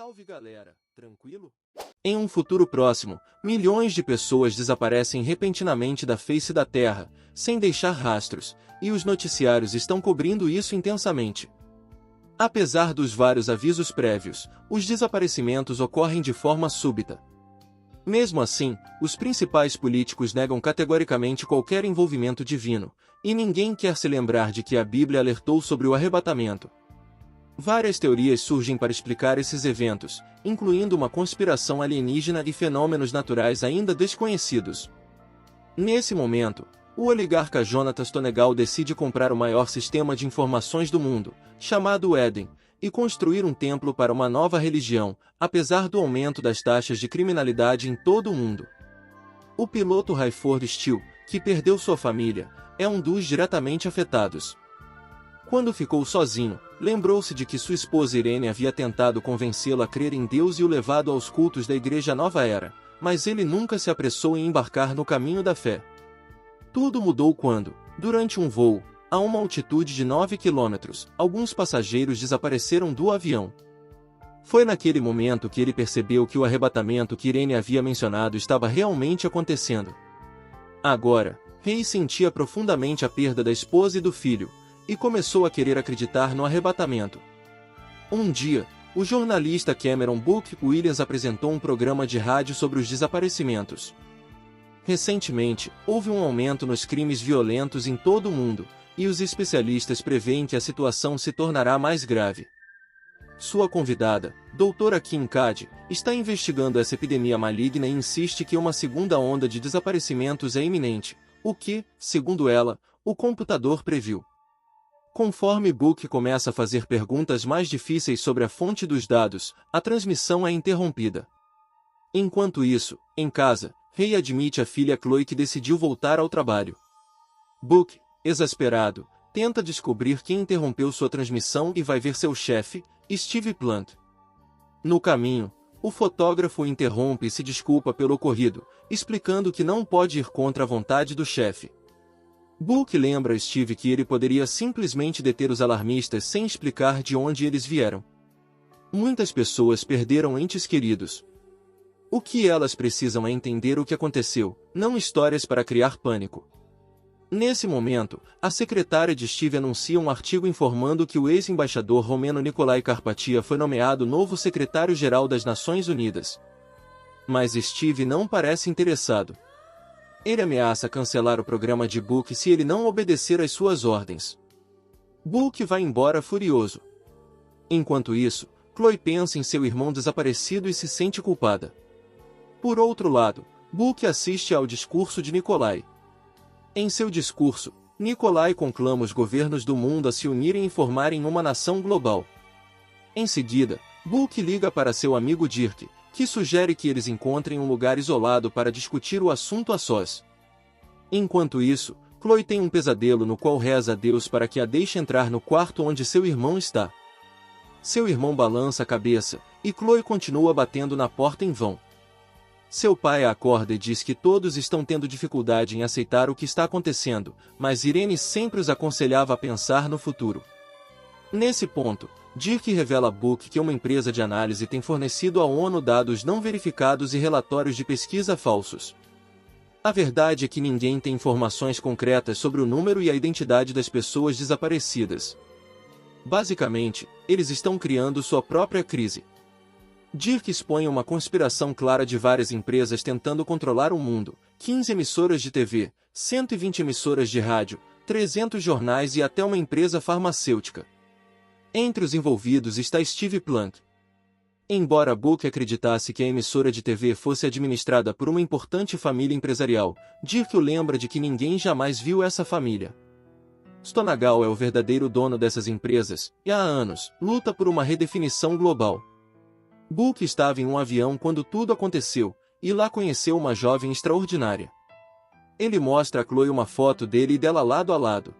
Salve galera, tranquilo? Em um futuro próximo, milhões de pessoas desaparecem repentinamente da face da Terra, sem deixar rastros, e os noticiários estão cobrindo isso intensamente. Apesar dos vários avisos prévios, os desaparecimentos ocorrem de forma súbita. Mesmo assim, os principais políticos negam categoricamente qualquer envolvimento divino, e ninguém quer se lembrar de que a Bíblia alertou sobre o arrebatamento. Várias teorias surgem para explicar esses eventos, incluindo uma conspiração alienígena e fenômenos naturais ainda desconhecidos. Nesse momento, o oligarca Jonathan Stonegal decide comprar o maior sistema de informações do mundo, chamado Éden, e construir um templo para uma nova religião, apesar do aumento das taxas de criminalidade em todo o mundo. O piloto Rayford Steele, que perdeu sua família, é um dos diretamente afetados. Quando ficou sozinho, lembrou-se de que sua esposa Irene havia tentado convencê-lo a crer em Deus e o levado aos cultos da Igreja Nova Era, mas ele nunca se apressou em embarcar no caminho da fé. Tudo mudou quando, durante um voo, a uma altitude de 9 quilômetros, alguns passageiros desapareceram do avião. Foi naquele momento que ele percebeu que o arrebatamento que Irene havia mencionado estava realmente acontecendo. Agora, Ray sentia profundamente a perda da esposa e do filho, e começou a querer acreditar no arrebatamento. Um dia, o jornalista Cameron Book Williams apresentou um programa de rádio sobre os desaparecimentos. Recentemente, houve um aumento nos crimes violentos em todo o mundo, e os especialistas preveem que a situação se tornará mais grave. Sua convidada, Dra. Kim Cady, está investigando essa epidemia maligna e insiste que uma segunda onda de desaparecimentos é iminente, o que, segundo ela, o computador previu. Conforme Book começa a fazer perguntas mais difíceis sobre a fonte dos dados, a transmissão é interrompida. Enquanto isso, em casa, Ray admite à filha Chloe que decidiu voltar ao trabalho. Book, exasperado, tenta descobrir quem interrompeu sua transmissão e vai ver seu chefe, Steve Plant. No caminho, o fotógrafo o interrompe e se desculpa pelo ocorrido, explicando que não pode ir contra a vontade do chefe. Book lembra a Steve que ele poderia simplesmente deter os alarmistas sem explicar de onde eles vieram. Muitas pessoas perderam entes queridos. O que elas precisam é entender o que aconteceu, não histórias para criar pânico. Nesse momento, a secretária de Steve anuncia um artigo informando que o ex-embaixador romeno Nicolae Carpathia foi nomeado novo secretário-geral das Nações Unidas. Mas Steve não parece interessado. Ele ameaça cancelar o programa de Book se ele não obedecer às suas ordens. Book vai embora furioso. Enquanto isso, Chloe pensa em seu irmão desaparecido e se sente culpada. Por outro lado, Book assiste ao discurso de Nicolae. Em seu discurso, Nicolae conclama os governos do mundo a se unirem e formarem uma nação global. Em seguida, Book liga para seu amigo Dirk, que sugere que eles encontrem um lugar isolado para discutir o assunto a sós. Enquanto isso, Chloe tem um pesadelo no qual reza a Deus para que a deixe entrar no quarto onde seu irmão está. Seu irmão balança a cabeça, e Chloe continua batendo na porta em vão. Seu pai a acorda e diz que todos estão tendo dificuldade em aceitar o que está acontecendo, mas Irene sempre os aconselhava a pensar no futuro. Nesse ponto, Dirk revela a Book que uma empresa de análise tem fornecido à ONU dados não verificados e relatórios de pesquisa falsos. A verdade é que ninguém tem informações concretas sobre o número e a identidade das pessoas desaparecidas. Basicamente, eles estão criando sua própria crise. Dirk expõe uma conspiração clara de várias empresas tentando controlar o mundo, 15 emissoras de TV, 120 emissoras de rádio, 300 jornais e até uma empresa farmacêutica. Entre os envolvidos está Steve Plant. Embora Book acreditasse que a emissora de TV fosse administrada por uma importante família empresarial, Dirk o lembra de que ninguém jamais viu essa família. Stonegal é o verdadeiro dono dessas empresas, e há anos, luta por uma redefinição global. Book estava em um avião quando tudo aconteceu, e lá conheceu uma jovem extraordinária. Ele mostra a Chloe uma foto dele e dela lado a lado.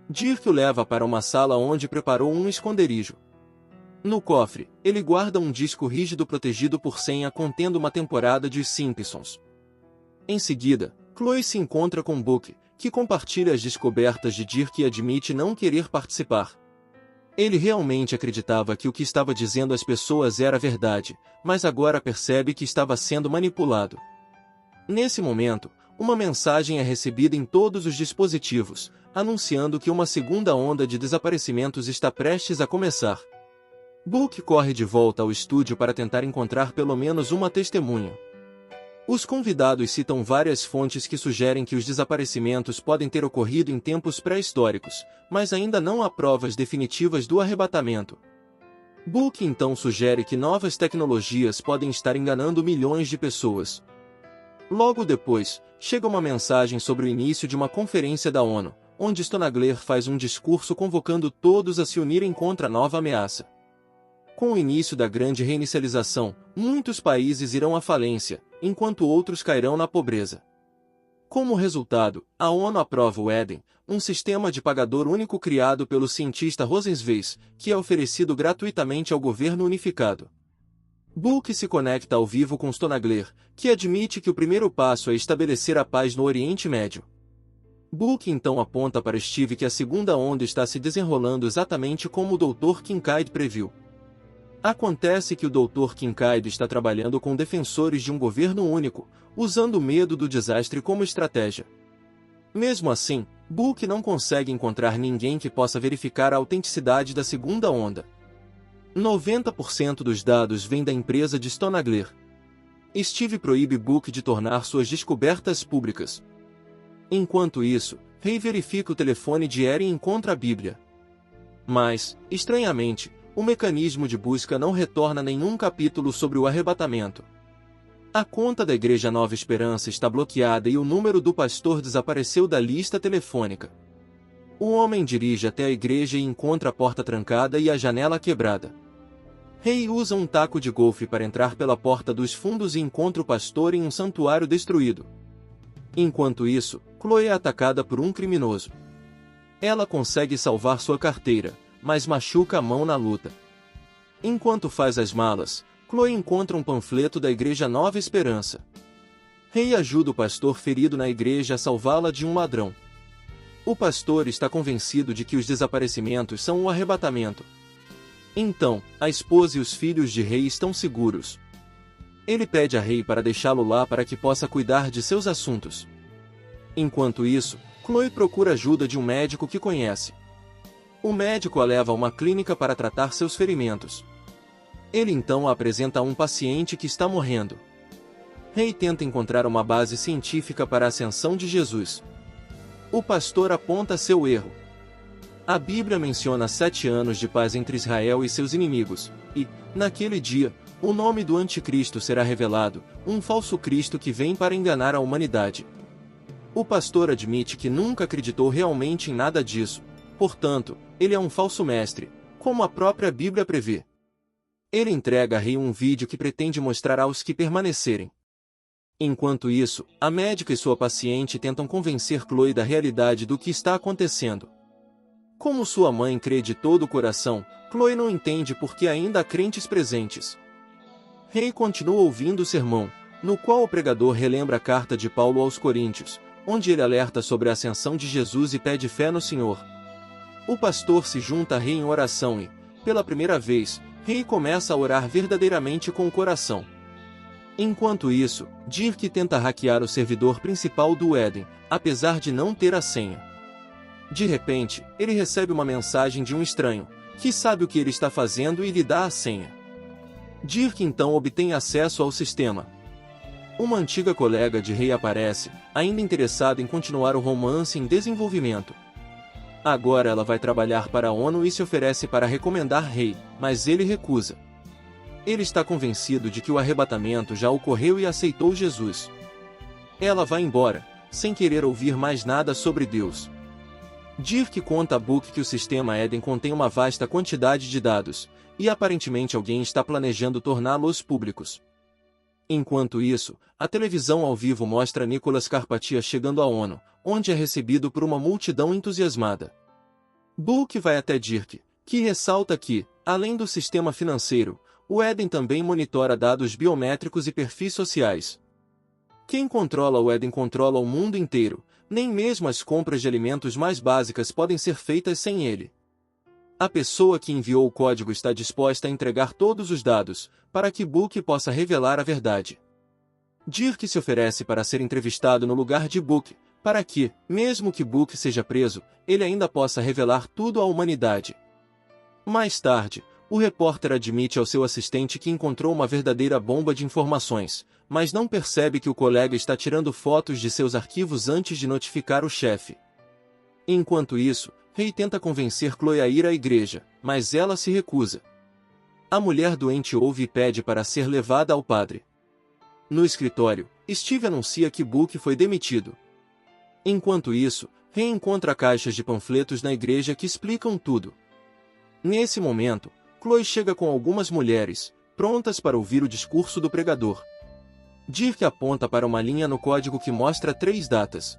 Dirk o leva para uma sala onde preparou um esconderijo. No cofre, ele guarda um disco rígido protegido por senha contendo uma temporada de Os Simpsons. Em seguida, Chloe se encontra com Book, que compartilha as descobertas de Dirk e admite não querer participar. Ele realmente acreditava que o que estava dizendo às pessoas era verdade, mas agora percebe que estava sendo manipulado. Nesse momento, uma mensagem é recebida em todos os dispositivos, anunciando que uma segunda onda de desaparecimentos está prestes a começar. Book corre de volta ao estúdio para tentar encontrar pelo menos uma testemunha. Os convidados citam várias fontes que sugerem que os desaparecimentos podem ter ocorrido em tempos pré-históricos, mas ainda não há provas definitivas do arrebatamento. Book então sugere que novas tecnologias podem estar enganando milhões de pessoas. Logo depois, chega uma mensagem sobre o início de uma conferência da ONU, onde Stonagler faz um discurso convocando todos a se unirem contra a nova ameaça. Com o início da grande reinicialização, muitos países irão à falência, enquanto outros cairão na pobreza. Como resultado, a ONU aprova o Éden, um sistema de pagador único criado pelo cientista Rosenzweig, que é oferecido gratuitamente ao governo unificado. Book se conecta ao vivo com Stonagler, que admite que o primeiro passo é estabelecer a paz no Oriente Médio. Book então aponta para Steve que a segunda onda está se desenrolando exatamente como o Dr. Kincaid previu. Acontece que o Dr. Kincaid está trabalhando com defensores de um governo único, usando o medo do desastre como estratégia. Mesmo assim, Book não consegue encontrar ninguém que possa verificar a autenticidade da segunda onda. 90% dos dados vêm da empresa de Stonagler. Steve proíbe Book de tornar suas descobertas públicas. Enquanto isso, Ray verifica o telefone de Erin e encontra a Bíblia. Mas, estranhamente, o mecanismo de busca não retorna nenhum capítulo sobre o arrebatamento. A conta da Igreja Nova Esperança está bloqueada e o número do pastor desapareceu da lista telefônica. O homem dirige até a igreja e encontra a porta trancada e a janela quebrada. Ray usa um taco de golfe para entrar pela porta dos fundos e encontra o pastor em um santuário destruído. Enquanto isso, Chloe é atacada por um criminoso. Ela consegue salvar sua carteira, mas machuca a mão na luta. Enquanto faz as malas, Chloe encontra um panfleto da Igreja Nova Esperança. Ray ajuda o pastor ferido na igreja a salvá-la de um ladrão. O pastor está convencido de que os desaparecimentos são o arrebatamento. Então, a esposa e os filhos de Ray estão seguros. Ele pede a Ray para deixá-lo lá para que possa cuidar de seus assuntos. Enquanto isso, Chloe procura ajuda de um médico que conhece. O médico a leva a uma clínica para tratar seus ferimentos. Ele então a apresenta a um paciente que está morrendo. Ray tenta encontrar uma base científica para a ascensão de Jesus. O pastor aponta seu erro. A Bíblia menciona 7 anos de paz entre Israel e seus inimigos, e, naquele dia, o nome do anticristo será revelado, um falso Cristo que vem para enganar a humanidade. O pastor admite que nunca acreditou realmente em nada disso, portanto, ele é um falso mestre, como a própria Bíblia prevê. Ele entrega a Ray um vídeo que pretende mostrar aos que permanecerem. Enquanto isso, a médica e sua paciente tentam convencer Chloe da realidade do que está acontecendo. Como sua mãe crê de todo o coração, Chloe não entende por que ainda há crentes presentes. Ray continua ouvindo o sermão, no qual o pregador relembra a carta de Paulo aos Coríntios, onde ele alerta sobre a ascensão de Jesus e pede fé no Senhor. O pastor se junta a Ray em oração e, pela primeira vez, Ray começa a orar verdadeiramente com o coração. Enquanto isso, Dirk tenta hackear o servidor principal do Éden, apesar de não ter a senha. De repente, ele recebe uma mensagem de um estranho, que sabe o que ele está fazendo e lhe dá a senha. Dirk então obtém acesso ao sistema. Uma antiga colega de Ray aparece, ainda interessada em continuar o romance em desenvolvimento. Agora ela vai trabalhar para a ONU e se oferece para recomendar Ray, mas ele recusa. Ele está convencido de que o arrebatamento já ocorreu e aceitou Jesus. Ela vai embora, sem querer ouvir mais nada sobre Deus. Dirk conta a Book que o sistema Éden contém uma vasta quantidade de dados, e aparentemente alguém está planejando torná-los públicos. Enquanto isso, a televisão ao vivo mostra Nicholas Carpathia chegando à ONU, onde é recebido por uma multidão entusiasmada. Book vai até Dirk, que ressalta que, além do sistema financeiro, o Éden também monitora dados biométricos e perfis sociais. Quem controla o Éden controla o mundo inteiro, nem mesmo as compras de alimentos mais básicas podem ser feitas sem ele. A pessoa que enviou o código está disposta a entregar todos os dados, para que Book possa revelar a verdade. Dirk se oferece para ser entrevistado no lugar de Book, para que, mesmo que Book seja preso, ele ainda possa revelar tudo à humanidade. Mais tarde, o repórter admite ao seu assistente que encontrou uma verdadeira bomba de informações, mas não percebe que o colega está tirando fotos de seus arquivos antes de notificar o chefe. Enquanto isso, Ray tenta convencer Chloe a ir à igreja, mas ela se recusa. A mulher doente ouve e pede para ser levada ao padre. No escritório, Steve anuncia que Book foi demitido. Enquanto isso, Ray encontra caixas de panfletos na igreja que explicam tudo. Nesse momento, Chloe chega com algumas mulheres, prontas para ouvir o discurso do pregador. Dirk aponta para uma linha no código que mostra 3 datas.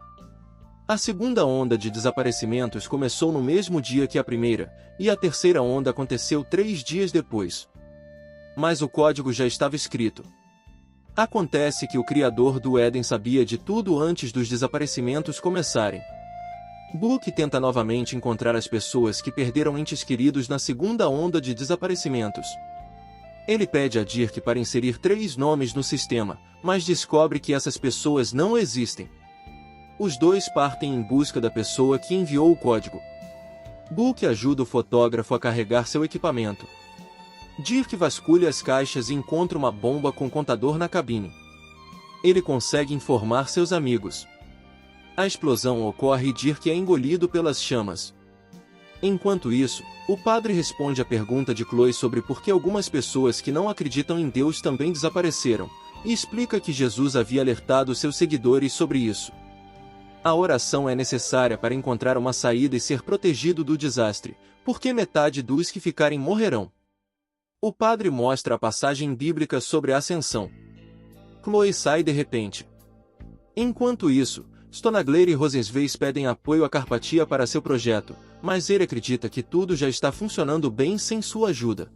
A segunda onda de desaparecimentos começou no mesmo dia que a primeira, e a terceira onda aconteceu 3 dias depois. Mas o código já estava escrito. Acontece que o criador do Éden sabia de tudo antes dos desaparecimentos começarem. Book tenta novamente encontrar as pessoas que perderam entes queridos na segunda onda de desaparecimentos. Ele pede a Dirk para inserir 3 nomes no sistema, mas descobre que essas pessoas não existem. Os dois partem em busca da pessoa que enviou o código. Book ajuda o fotógrafo a carregar seu equipamento. Dirk vasculha as caixas e encontra uma bomba com contador na cabine. Ele consegue informar seus amigos. A explosão ocorre e Dirk é engolido pelas chamas. Enquanto isso, o padre responde à pergunta de Chloe sobre por que algumas pessoas que não acreditam em Deus também desapareceram, e explica que Jesus havia alertado seus seguidores sobre isso. A oração é necessária para encontrar uma saída e ser protegido do desastre, porque metade dos que ficarem morrerão. O padre mostra a passagem bíblica sobre a ascensão. Chloe sai de repente. Enquanto isso, Stonagler e Rosensveis pedem apoio a Carpathia para seu projeto, mas ele acredita que tudo já está funcionando bem sem sua ajuda.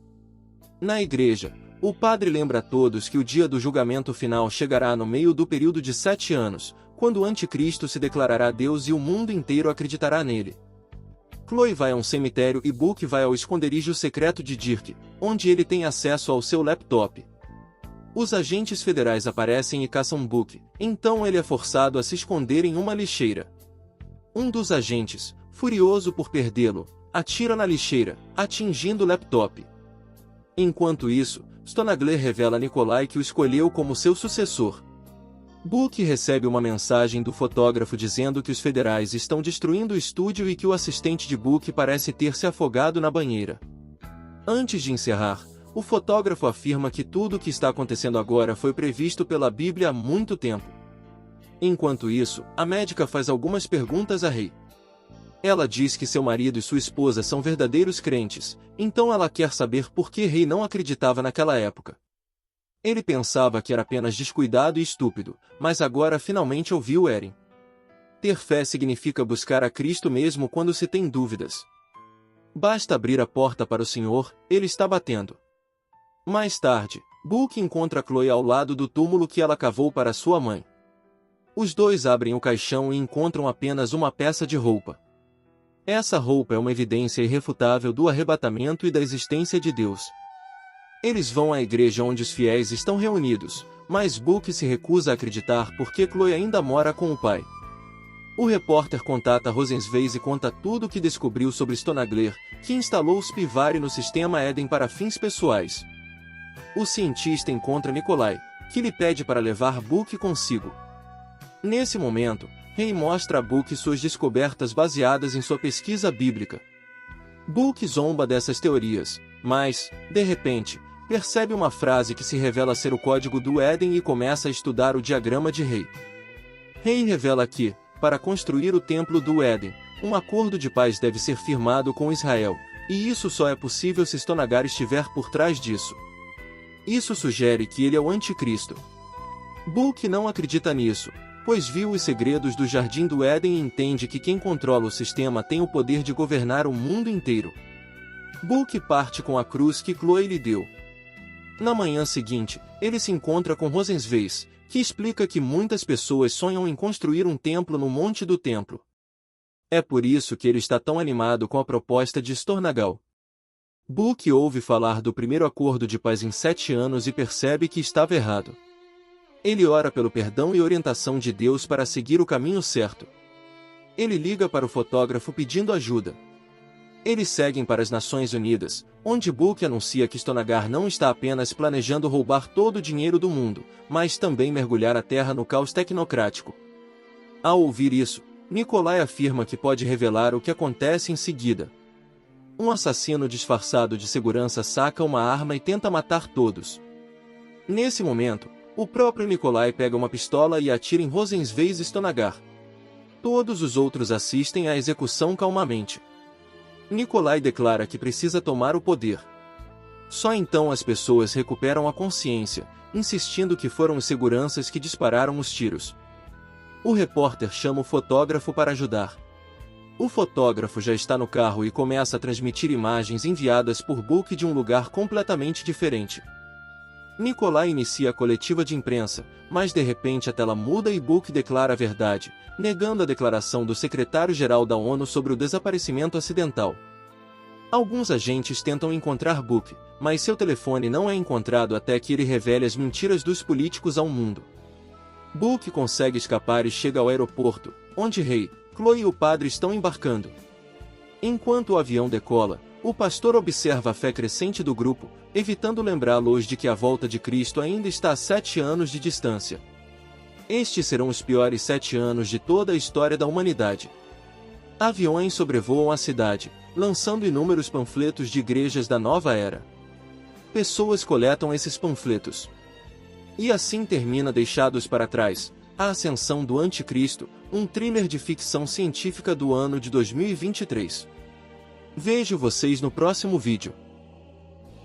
Na igreja, o padre lembra a todos que o dia do julgamento final chegará no meio do período de 7 anos, quando o anticristo se declarará Deus e o mundo inteiro acreditará nele. Chloe vai a um cemitério e Book vai ao esconderijo secreto de Dirk, onde ele tem acesso ao seu laptop. Os agentes federais aparecem e caçam Book, então ele é forçado a se esconder em uma lixeira. Um dos agentes, furioso por perdê-lo, atira na lixeira, atingindo o laptop. Enquanto isso, Stonagler revela a Nikolai que o escolheu como seu sucessor. Book recebe uma mensagem do fotógrafo dizendo que os federais estão destruindo o estúdio e que o assistente de Book parece ter se afogado na banheira. Antes de encerrar, o fotógrafo afirma que tudo o que está acontecendo agora foi previsto pela Bíblia há muito tempo. Enquanto isso, a médica faz algumas perguntas a Ray. Ela diz que seu marido e sua esposa são verdadeiros crentes, então ela quer saber por que Ray não acreditava naquela época. Ele pensava que era apenas descuidado e estúpido, mas agora finalmente ouviu Eren. Ter fé significa buscar a Cristo mesmo quando se tem dúvidas. Basta abrir a porta para o Senhor, ele está batendo. Mais tarde, Book encontra Chloe ao lado do túmulo que ela cavou para sua mãe. Os dois abrem o caixão e encontram apenas uma peça de roupa. Essa roupa é uma evidência irrefutável do arrebatamento e da existência de Deus. Eles vão à igreja onde os fiéis estão reunidos, mas Book se recusa a acreditar porque Chloe ainda mora com o pai. O repórter contata Rosensveis e conta tudo o que descobriu sobre Stonagler, que instalou o Spivari no sistema Eden para fins pessoais. O cientista encontra Nikolai, que lhe pede para levar Book consigo. Nesse momento, Ray mostra a Book suas descobertas baseadas em sua pesquisa bíblica. Book zomba dessas teorias, mas, de repente, percebe uma frase que se revela ser o código do Éden e começa a estudar o diagrama de Ray. Ray revela que, para construir o templo do Éden, um acordo de paz deve ser firmado com Israel, e isso só é possível se Stonagar estiver por trás disso. Isso sugere que ele é o anticristo. Book não acredita nisso, pois viu os segredos do Jardim do Éden e entende que quem controla o sistema tem o poder de governar o mundo inteiro. Book parte com a cruz que Chloe lhe deu. Na manhã seguinte, ele se encontra com Rosensveis, que explica que muitas pessoas sonham em construir um templo no Monte do Templo. É por isso que ele está tão animado com a proposta de Stornagal. Book ouve falar do primeiro acordo de paz em 7 anos e percebe que estava errado. Ele ora pelo perdão e orientação de Deus para seguir o caminho certo. Ele liga para o fotógrafo pedindo ajuda. Eles seguem para as Nações Unidas, onde Book anuncia que Stonagar não está apenas planejando roubar todo o dinheiro do mundo, mas também mergulhar a Terra no caos tecnocrático. Ao ouvir isso, Nikolai afirma que pode revelar o que acontece em seguida. Um assassino disfarçado de segurança saca uma arma e tenta matar todos. Nesse momento, o próprio Nikolai pega uma pistola e atira em Rosenzweig Stonagar. Todos os outros assistem à execução calmamente. Nikolai declara que precisa tomar o poder. Só então as pessoas recuperam a consciência, insistindo que foram os seguranças que dispararam os tiros. O repórter chama o fotógrafo para ajudar. O fotógrafo já está no carro e começa a transmitir imagens enviadas por Book de um lugar completamente diferente. Nikolai inicia a coletiva de imprensa, mas de repente a tela muda e Book declara a verdade, negando a declaração do secretário-geral da ONU sobre o desaparecimento acidental. Alguns agentes tentam encontrar Book, mas seu telefone não é encontrado até que ele revele as mentiras dos políticos ao mundo. Book consegue escapar e chega ao aeroporto, onde Ray, Chloe e o padre estão embarcando. Enquanto o avião decola, o pastor observa a fé crescente do grupo, evitando lembrá-los de que a volta de Cristo ainda está a 7 anos de distância. Estes serão os piores 7 anos de toda a história da humanidade. Aviões sobrevoam a cidade, lançando inúmeros panfletos de igrejas da nova era. Pessoas coletam esses panfletos. E assim termina Deixados para Trás, A Ascensão do Anticristo, um thriller de ficção científica do ano de 2023. Vejo vocês no próximo vídeo.